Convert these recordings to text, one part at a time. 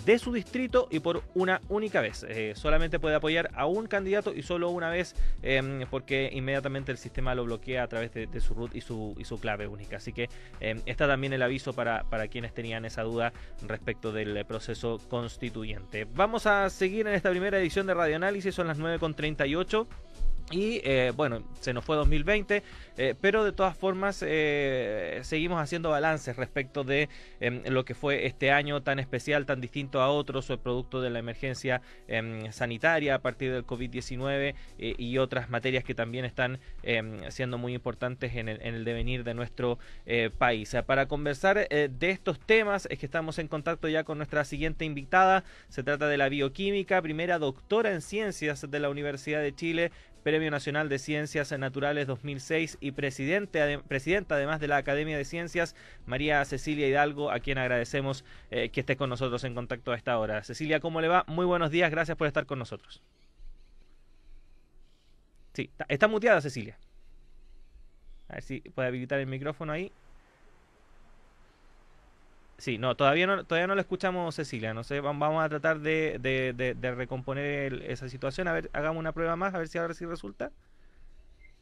de su distrito y por una única vez. Solamente puede apoyar a un candidato y solo una vez, porque inmediatamente el sistema lo bloquea a través de su root y su clave única. Así que está también el aviso para quienes tenían esa duda respecto del proceso constituyente. Vamos a seguir en esta primera edición de Radio Análisis, son las 9:38. Y bueno, se nos fue 2020, pero de todas formas seguimos haciendo balances respecto de lo que fue este año tan especial, tan distinto a otros, producto de la emergencia sanitaria a partir del COVID-19 y otras materias que también están siendo muy importantes en el devenir de nuestro país. Para conversar de estos temas es que estamos en contacto ya con nuestra siguiente invitada. Se trata de la bioquímica, primera doctora en ciencias de la Universidad de Chile, Premio Nacional de Ciencias Naturales 2006 y presidenta además de la Academia de Ciencias, María Cecilia Hidalgo, a quien agradecemos que esté con nosotros en contacto a esta hora. Cecilia, ¿cómo le va? Muy buenos días, gracias por estar con nosotros. Sí, está muteada Cecilia. A ver si puede habilitar el micrófono ahí. Sí, no, todavía no la escuchamos, Cecilia. No sé, vamos a tratar de recomponer esa situación. A ver, hagamos una prueba más, a ver si ahora sí resulta.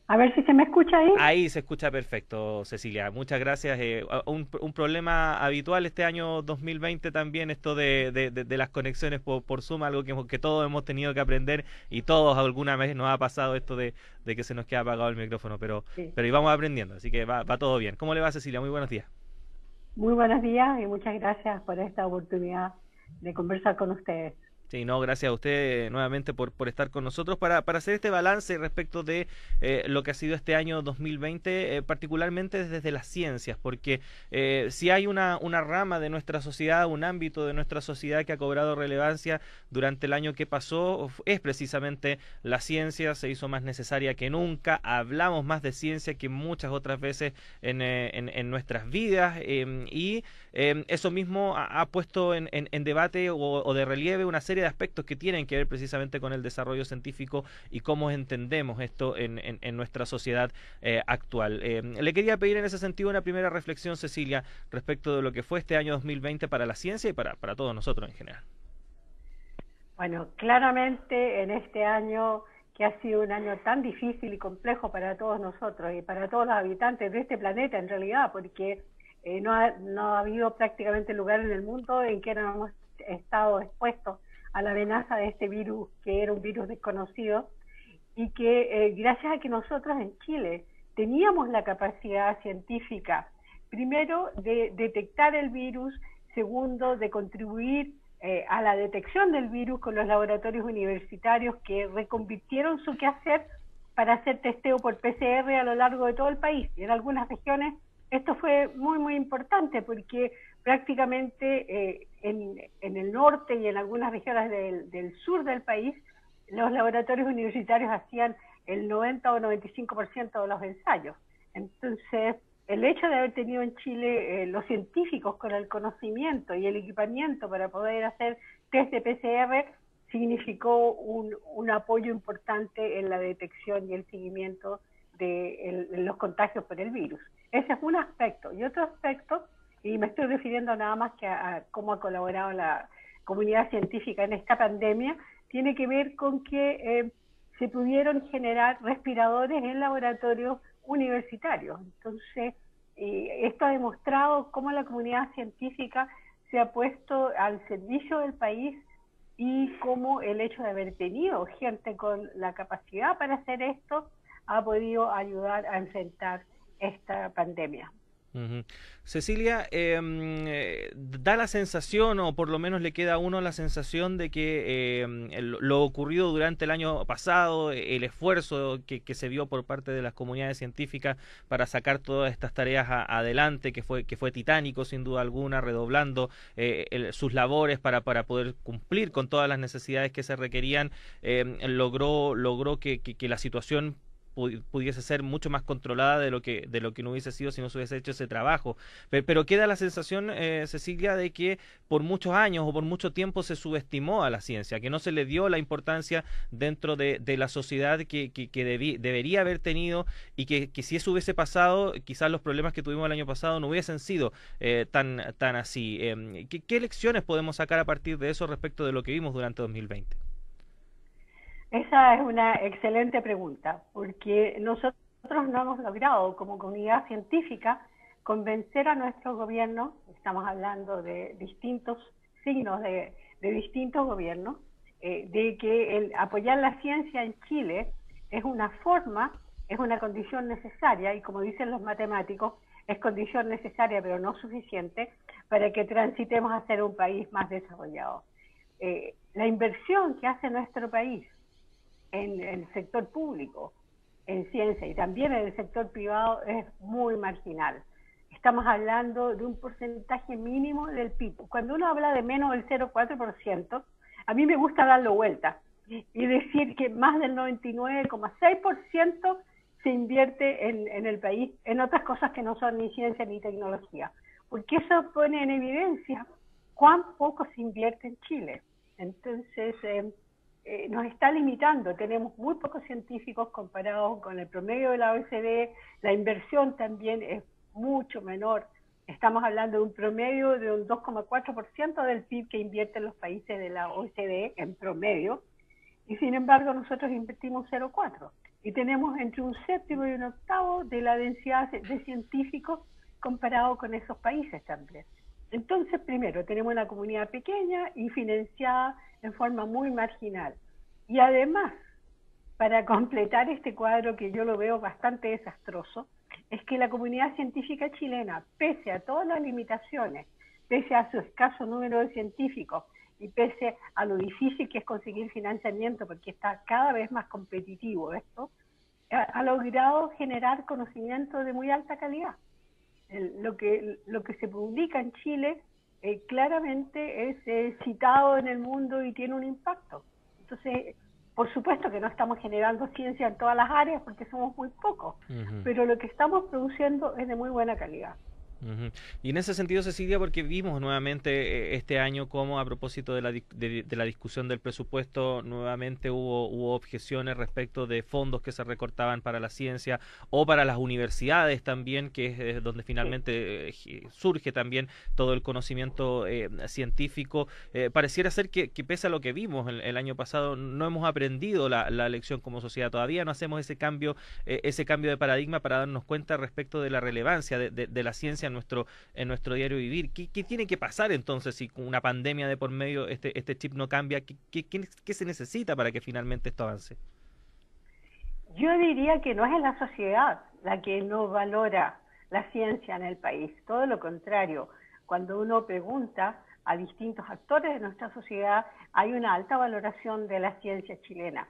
A ver si se me escucha ahí. Ahí se escucha perfecto, Cecilia. Muchas gracias. Un problema habitual este año 2020 también, esto de las conexiones por Zoom, algo que todos hemos tenido que aprender y todos alguna vez nos ha pasado esto de que se nos queda apagado el micrófono, pero íbamos aprendiendo, así que va todo bien. ¿Cómo le va, Cecilia? Muy buenos días. Muy buenos días y muchas gracias por esta oportunidad de conversar con ustedes. Sí, no, gracias a usted nuevamente por estar con nosotros para hacer este balance respecto de lo que ha sido este año 2020, particularmente desde las ciencias, porque si hay una rama de nuestra sociedad, un ámbito de nuestra sociedad que ha cobrado relevancia durante el año que pasó, es precisamente la ciencia. Se hizo más necesaria que nunca, hablamos más de ciencia que muchas otras veces en nuestras vidas, y eso mismo ha puesto en debate o de relieve una serie de aspectos que tienen que ver precisamente con el desarrollo científico y cómo entendemos esto en nuestra sociedad actual. Le quería pedir en ese sentido una primera reflexión, Cecilia, respecto de lo que fue este año 2020 para la ciencia y para todos nosotros en general. Bueno, claramente en este año, que ha sido un año tan difícil y complejo para todos nosotros y para todos los habitantes de este planeta en realidad, porque no ha habido prácticamente lugar en el mundo en que no hemos estado expuestos a la amenaza de este virus, que era un virus desconocido, y que gracias a que nosotros en Chile teníamos la capacidad científica, primero, de detectar el virus, segundo, de contribuir a la detección del virus con los laboratorios universitarios que reconvirtieron su quehacer para hacer testeo por PCR a lo largo de todo el país. Y en algunas regiones esto fue muy, muy importante porque prácticamente en el norte y en algunas regiones del sur del país, los laboratorios universitarios hacían el 90 o 95% de los ensayos. Entonces, el hecho de haber tenido en Chile los científicos con el conocimiento y el equipamiento para poder hacer test de PCR significó un apoyo importante en la detección y el seguimiento de los contagios por el virus. Ese es un aspecto. Y otro aspecto, y me estoy refiriendo nada más que a cómo ha colaborado la comunidad científica en esta pandemia, tiene que ver con que se pudieron generar respiradores en laboratorios universitarios. Entonces, esto ha demostrado cómo la comunidad científica se ha puesto al servicio del país y cómo el hecho de haber tenido gente con la capacidad para hacer esto ha podido ayudar a enfrentar esta pandemia. Cecilia, da la sensación, o por lo menos le queda a uno la sensación de que lo ocurrido durante el año pasado, el esfuerzo que se vio por parte de las comunidades científicas para sacar todas estas tareas adelante, que fue titánico sin duda alguna, redoblando sus labores para poder cumplir con todas las necesidades que se requerían, logró que la situación pudiese ser mucho más controlada de lo que no hubiese sido si no se hubiese hecho ese trabajo. Pero queda la sensación, Cecilia, de que por muchos años o por mucho tiempo se subestimó a la ciencia, que no se le dio la importancia dentro de la sociedad que debería haber tenido, y que si eso hubiese pasado, quizás los problemas que tuvimos el año pasado no hubiesen sido tan así. ¿Qué lecciones podemos sacar a partir de eso respecto de lo que vimos durante 2020? Esa es una excelente pregunta, porque nosotros no hemos logrado como comunidad científica convencer a nuestro gobierno, estamos hablando de distintos signos de distintos gobiernos, de que el apoyar la ciencia en Chile es una forma, es una condición necesaria, y como dicen los matemáticos, es condición necesaria pero no suficiente para que transitemos a ser un país más desarrollado. La inversión que hace nuestro país en el sector público, en ciencia, y también en el sector privado, es muy marginal. Estamos hablando de un porcentaje mínimo del PIB. Cuando uno habla de menos del 0,4%, a mí me gusta darlo vuelta y decir que más del 99,6% se invierte en el país en otras cosas que no son ni ciencia ni tecnología, porque eso pone en evidencia cuán poco se invierte en Chile. Entonces, nos está limitando, tenemos muy pocos científicos comparados con el promedio de la OECD, la inversión también es mucho menor, estamos hablando de un promedio de un 2,4% del PIB que invierten los países de la OECD en promedio, y sin embargo nosotros invertimos 0,4%, y tenemos entre un séptimo y un octavo de la densidad de científicos comparado con esos países también. Entonces, primero, tenemos una comunidad pequeña y financiada en forma muy marginal. Y además, para completar este cuadro que yo lo veo bastante desastroso, es que la comunidad científica chilena, pese a todas las limitaciones, pese a su escaso número de científicos y pese a lo difícil que es conseguir financiamiento, porque está cada vez más competitivo esto, ha logrado generar conocimiento de muy alta calidad. Lo que se publica en Chile claramente es citado en el mundo y tiene un impacto. Entonces, por supuesto que no estamos generando ciencia en todas las áreas porque somos muy pocos, pero lo que estamos produciendo es de muy buena calidad. Y en ese sentido, Cecilia, porque vimos nuevamente este año cómo, a propósito de la discusión del presupuesto, nuevamente hubo objeciones respecto de fondos que se recortaban para la ciencia o para las universidades también, que es donde finalmente surge también todo el conocimiento científico. Pareciera ser que pese a lo que vimos el año pasado, no hemos aprendido la lección como sociedad. Todavía no hacemos ese cambio de paradigma para darnos cuenta respecto de la relevancia de la ciencia en nuestro diario vivir. ¿Qué tiene que pasar entonces si con una pandemia de por medio este chip no cambia? ¿Qué se necesita para que finalmente esto avance? Yo diría que no es la sociedad la que no valora la ciencia en el país, todo lo contrario. Cuando uno pregunta a distintos actores de nuestra sociedad, hay una alta valoración de la ciencia chilena.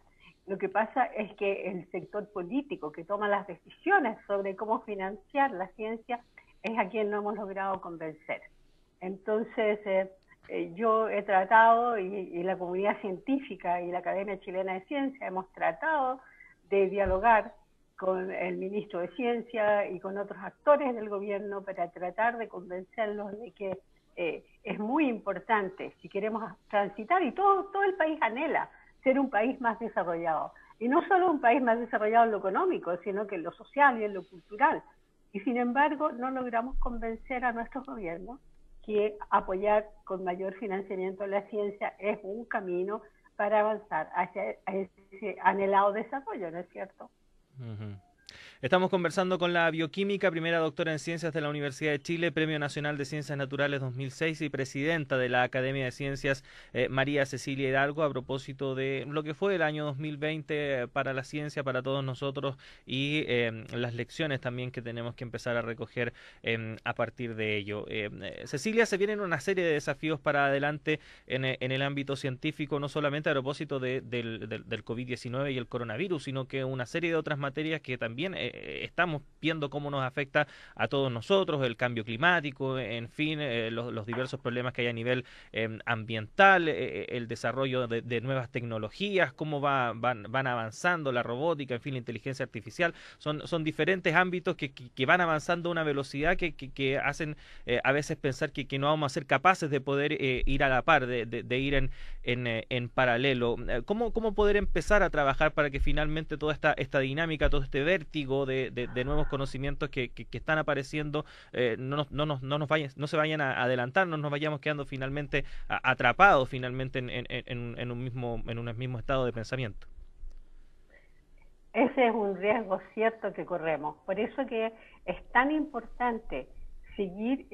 Lo que pasa es que el sector político que toma las decisiones sobre cómo financiar la ciencia es a quien no hemos logrado convencer. Entonces, yo he tratado, y la comunidad científica y la Academia Chilena de Ciencia hemos tratado de dialogar con el ministro de Ciencia y con otros actores del gobierno para tratar de convencerlos de que es muy importante, si queremos transitar, y todo el país anhela ser un país más desarrollado. Y no solo un país más desarrollado en lo económico, sino que en lo social y en lo cultural. Y sin embargo, no logramos convencer a nuestros gobiernos que apoyar con mayor financiamiento la ciencia es un camino para avanzar hacia ese anhelado desarrollo, ¿no es cierto? Estamos conversando con la bioquímica, primera doctora en Ciencias de la Universidad de Chile, Premio Nacional de Ciencias Naturales 2006 y presidenta de la Academia de Ciencias, María Cecilia Hidalgo, a propósito de lo que fue el año 2020 para la ciencia, para todos nosotros, y las lecciones también que tenemos que empezar a recoger a partir de ello. Cecilia, se vienen una serie de desafíos para adelante en el ámbito científico, no solamente a propósito del COVID-19 y el coronavirus, sino que una serie de otras materias que también estamos viendo cómo nos afecta a todos nosotros, el cambio climático, en fin, los diversos problemas que hay a nivel ambiental, el desarrollo de nuevas tecnologías, cómo van avanzando la robótica, en fin, la inteligencia artificial. Son diferentes ámbitos que van avanzando a una velocidad que hacen a veces pensar que no vamos a ser capaces de poder ir a la par, de ir en paralelo. ¿Cómo poder empezar a trabajar para que finalmente toda esta dinámica, todo este vértigo de nuevos conocimientos que están apareciendo no se vayan a adelantar, no nos vayamos quedando finalmente atrapados finalmente en un mismo estado de pensamiento? Ese es un riesgo cierto que corremos. Por eso que es tan importante seguir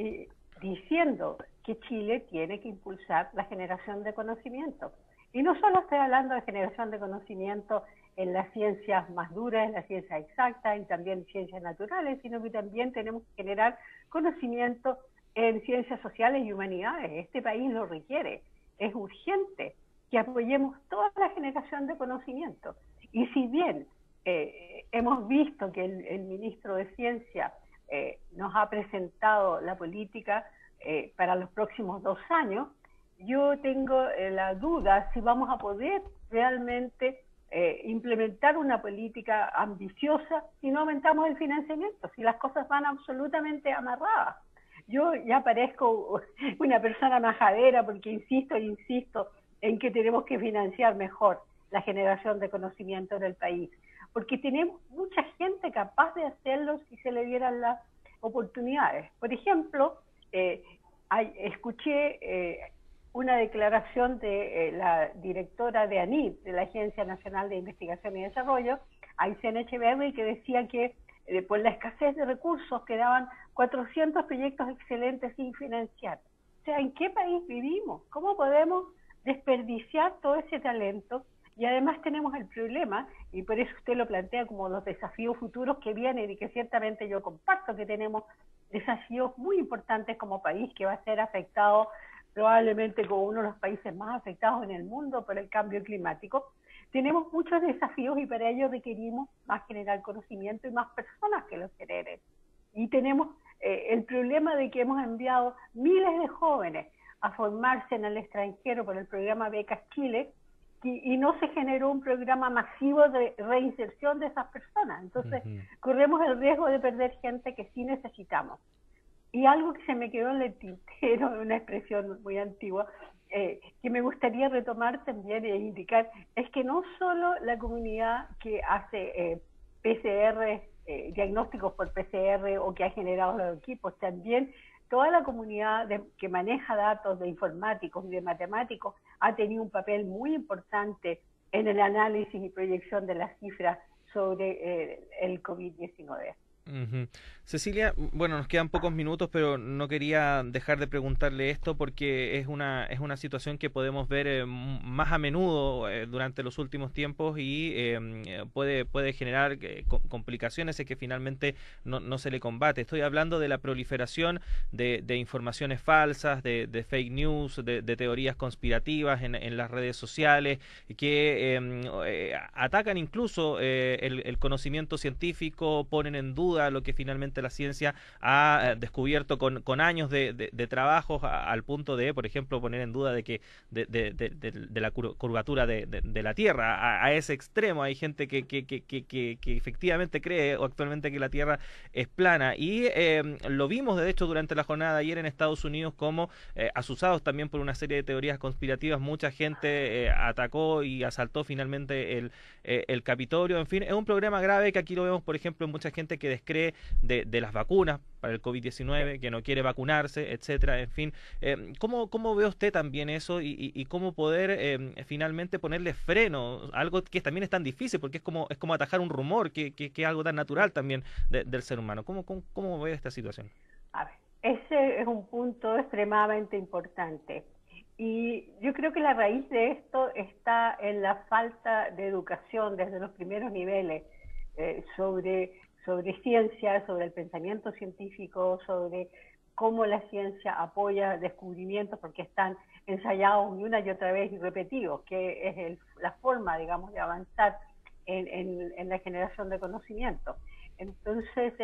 diciendo que Chile tiene que impulsar la generación de conocimiento. Y no solo estoy hablando de generación de conocimiento en las ciencias más duras, en las ciencias exactas, y también en ciencias naturales, sino que también tenemos que generar conocimiento en ciencias sociales y humanidades. Este país lo requiere. Es urgente que apoyemos toda la generación de conocimiento. Y si bien hemos visto que el ministro de Ciencia nos ha presentado la política para los próximos 2 años, yo tengo la duda si vamos a poder realmente implementar una política ambiciosa si no aumentamos el financiamiento, si las cosas van absolutamente amarradas. Yo ya parezco una persona majadera porque insisto en que tenemos que financiar mejor la generación de conocimiento en el país, porque tenemos mucha gente capaz de hacerlo si se le dieran las oportunidades. Por ejemplo, escuché una declaración de la directora de ANID, de la Agencia Nacional de Investigación y Desarrollo, Aysén Echeverri, que decía que por la escasez de recursos quedaban 400 proyectos excelentes sin financiar. O sea, ¿en qué país vivimos? ¿Cómo podemos desperdiciar todo ese talento? Y además tenemos el problema, y por eso usted lo plantea como los desafíos futuros que vienen, y que ciertamente yo comparto que tenemos desafíos muy importantes como país, que va a ser afectado probablemente como uno de los países más afectados en el mundo por el cambio climático. Tenemos muchos desafíos y para ello requerimos más generar conocimiento y más personas que los generen. Y tenemos el problema de que hemos enviado miles de jóvenes a formarse en el extranjero por el programa Becas Chile, y no se generó un programa masivo de reinserción de esas personas. Entonces, corremos el riesgo de perder gente que sí necesitamos. Y algo que se me quedó en el tintero, una expresión muy antigua, que me gustaría retomar también e indicar, es que no solo la comunidad que hace PCR, diagnósticos por PCR o que ha generado los equipos, también toda la comunidad que maneja datos de informáticos y de matemáticos ha tenido un papel muy importante en el análisis y proyección de las cifras sobre el COVID-19. Cecilia, bueno, nos quedan pocos minutos, pero no quería dejar de preguntarle esto porque es una situación que podemos ver más a menudo durante los últimos tiempos y puede generar complicaciones si es que finalmente no se le combate. Estoy hablando de la proliferación de informaciones falsas, de fake news, de teorías conspirativas en las redes sociales que atacan incluso el conocimiento científico, ponen en duda lo que finalmente la ciencia ha descubierto con años de trabajos al punto de, por ejemplo, poner en duda de la curvatura de la Tierra. A ese extremo hay gente que efectivamente cree actualmente que la Tierra es plana y lo vimos de hecho durante la jornada de ayer en Estados Unidos como asusados también por una serie de teorías conspirativas, mucha gente atacó y asaltó finalmente el Capitolio. En fin, es un problema grave que aquí lo vemos, por ejemplo, en mucha gente que descree de las vacunas para el COVID-19, que no quiere vacunarse, etcétera. En fin, ¿cómo ve usted también eso y cómo poder finalmente ponerle freno? Algo que también es tan difícil porque es como atajar un rumor, que es algo tan natural también del ser humano. ¿Cómo ve esta situación? A ver, ese es un punto extremadamente importante. Y yo creo que la raíz de esto está en la falta de educación desde los primeros niveles sobre ciencia, sobre el pensamiento científico, sobre cómo la ciencia apoya descubrimientos porque están ensayados una y otra vez y repetidos, que es la forma, digamos, de avanzar en la generación de conocimiento. Entonces,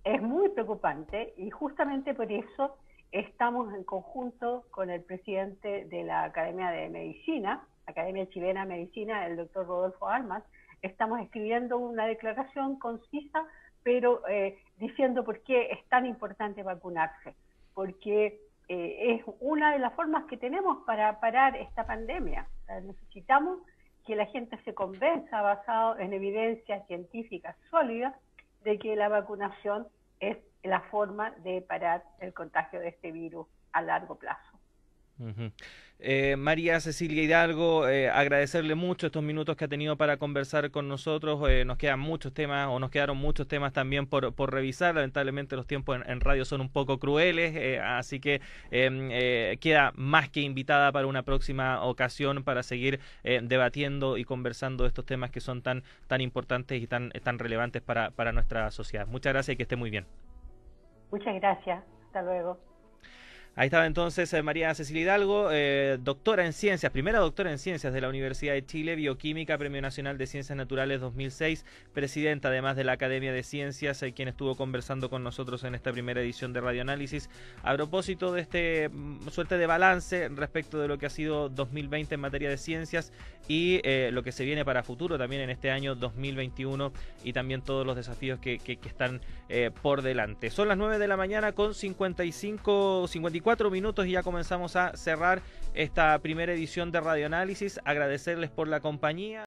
es muy preocupante y justamente por eso estamos en conjunto con el presidente de la Academia de Medicina, Academia Chilena de Medicina, el doctor Rodolfo Armas. Estamos escribiendo una declaración concisa, pero diciendo por qué es tan importante vacunarse, porque es una de las formas que tenemos para parar esta pandemia. O sea, necesitamos que la gente se convenza, basado en evidencias científicas sólidas, de que la vacunación es la forma de parar el contagio de este virus a largo plazo. María Cecilia Hidalgo, agradecerle mucho estos minutos que ha tenido para conversar con nosotros. Nos quedan muchos temas, o nos quedaron muchos temas también por revisar. Lamentablemente los tiempos en radio son un poco crueles, así que queda más que invitada para una próxima ocasión para seguir debatiendo y conversando de estos temas que son tan importantes y tan relevantes para nuestra sociedad. Muchas gracias y que esté muy bien. Muchas gracias. Hasta luego. Ahí estaba entonces María Cecilia Hidalgo, doctora en ciencias, primera doctora en ciencias de la Universidad de Chile, bioquímica, Premio Nacional de Ciencias Naturales 2006, presidenta además de la Academia de Ciencias, quien estuvo conversando con nosotros en esta primera edición de Radioanálisis a propósito de este suerte de balance respecto de lo que ha sido 2020 en materia de ciencias y lo que se viene para futuro también en este año 2021 y también todos los desafíos que están por delante. Son las 9 de la mañana con 54 minutos y ya comenzamos a cerrar esta primera edición de Radioanálisis. Agradecerles por la compañía.